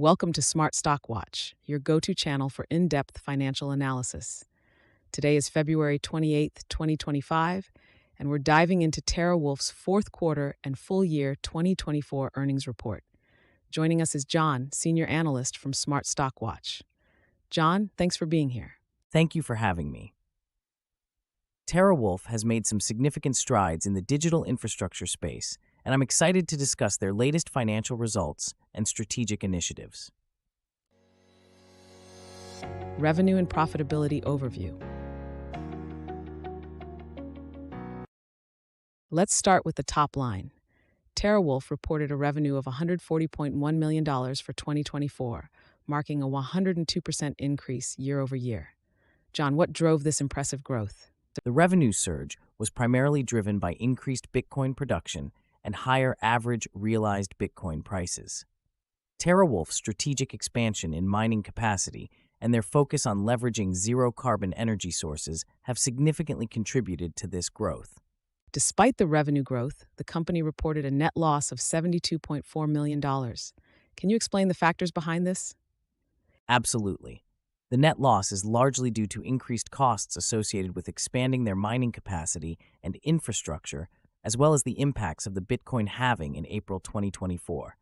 Welcome to Smart Stock Watch, your go-to channel for in-depth financial analysis. Today is February 28th, 2025, and we're diving into TeraWulf's fourth quarter and full year 2024 earnings report. Joining us is John, senior analyst from Smart Stock Watch. John, thanks for being here. Thank you for having me. TeraWulf has made some significant strides in the digital infrastructure space, and I'm excited to discuss their latest financial results and strategic initiatives. Revenue and profitability overview. Let's start with the top line. TeraWulf reported a revenue of $140.1 million for 2024, marking a 102% increase year over year. John, what drove this impressive growth? The revenue surge was primarily driven by increased Bitcoin production and higher average realized Bitcoin prices. TeraWulf's strategic expansion in mining capacity and their focus on leveraging zero-carbon energy sources have significantly contributed to this growth. Despite the revenue growth, the company reported a net loss of $72.4 million. Can you explain the factors behind this? Absolutely. The net loss is largely due to increased costs associated with expanding their mining capacity and infrastructure, as well as the impacts of the Bitcoin halving in April 2024.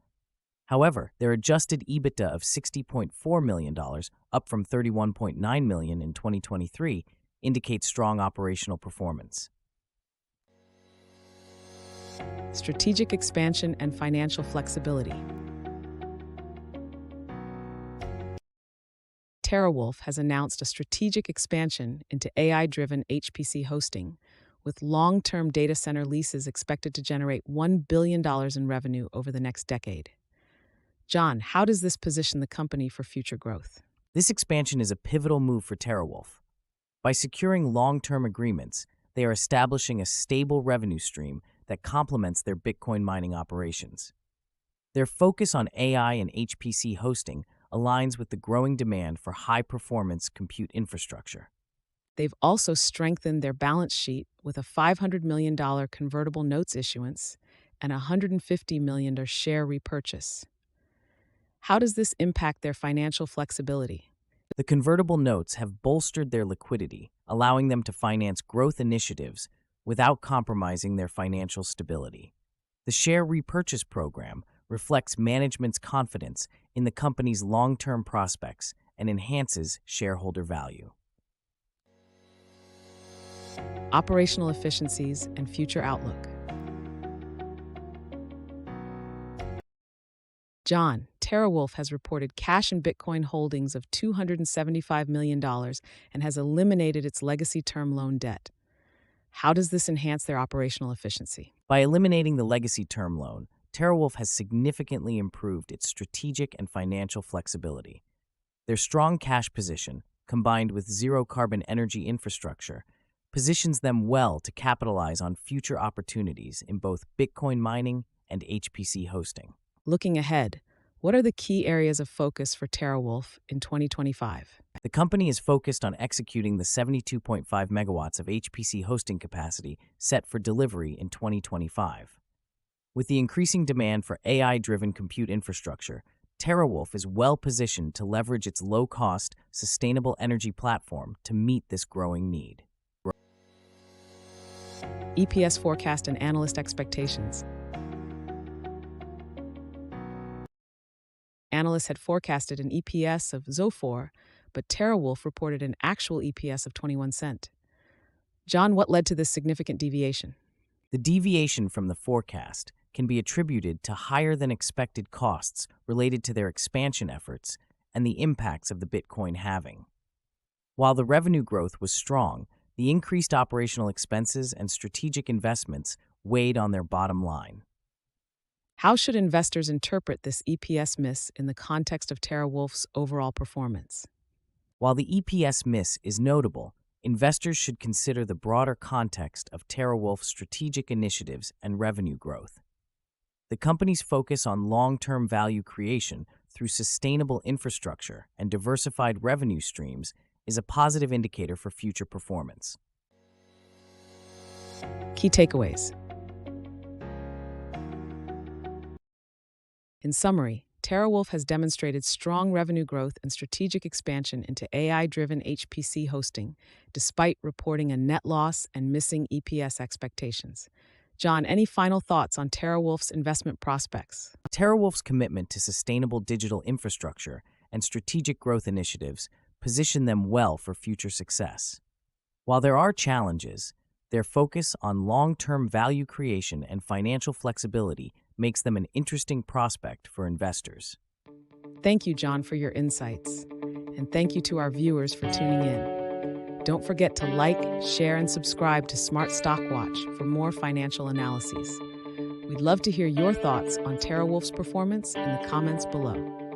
However, their adjusted EBITDA of $60.4 million, up from $31.9 million in 2023, indicates strong operational performance. Strategic expansion and financial flexibility. TeraWulf has announced a strategic expansion into AI-driven HPC hosting, with long-term data center leases expected to generate $1 billion in revenue over the next decade. John, how does this position the company for future growth? This expansion is a pivotal move for TeraWulf. By securing long-term agreements, they are establishing a stable revenue stream that complements their Bitcoin mining operations. Their focus on AI and HPC hosting aligns with the growing demand for high-performance compute infrastructure. They've also strengthened their balance sheet with a $500 million convertible notes issuance and a $150 million share repurchase. How does this impact their financial flexibility? The convertible notes have bolstered their liquidity, allowing them to finance growth initiatives without compromising their financial stability. The share repurchase program reflects management's confidence in the company's long-term prospects and enhances shareholder value. Operational efficiencies and future outlook. John, TeraWulf has reported cash and Bitcoin holdings of $275 million and has eliminated its legacy term loan debt. How does this enhance their operational efficiency? By eliminating the legacy term loan, TeraWulf has significantly improved its strategic and financial flexibility. Their strong cash position, combined with zero-carbon energy infrastructure, positions them well to capitalize on future opportunities in both Bitcoin mining and HPC hosting. Looking ahead, what are the key areas of focus for TeraWulf in 2025? The company is focused on executing the 72.5 megawatts of HPC hosting capacity set for delivery in 2025. With the increasing demand for AI-driven compute infrastructure, TeraWulf is well-positioned to leverage its low-cost, sustainable energy platform to meet this growing need. EPS forecast and analyst expectations. Analysts had forecasted an EPS of $0.04, but TeraWulf reported an actual EPS of 21 cents. John, what led to this significant deviation? The deviation from the forecast can be attributed to higher-than-expected costs related to their expansion efforts and the impacts of the Bitcoin halving. While the revenue growth was strong, the increased operational expenses and strategic investments weighed on their bottom line. How should investors interpret this EPS miss in the context of TeraWulf's overall performance? While the EPS miss is notable, investors should consider the broader context of TeraWulf's strategic initiatives and revenue growth. The company's focus on long-term value creation through sustainable infrastructure and diversified revenue streams is a positive indicator for future performance. Key takeaways. In summary, TeraWulf has demonstrated strong revenue growth and strategic expansion into AI-driven HPC hosting, despite reporting a net loss and missing EPS expectations. John, any final thoughts on TeraWulf's investment prospects? TeraWulf's commitment to sustainable digital infrastructure and strategic growth initiatives position them well for future success. While there are challenges, their focus on long-term value creation and financial flexibility makes them an interesting prospect for investors. Thank you, John, for your insights. And thank you to our viewers for tuning in. Don't forget to like, share, and subscribe to Smart Stock Watch for more financial analyses. We'd love to hear your thoughts on TeraWulf's performance in the comments below.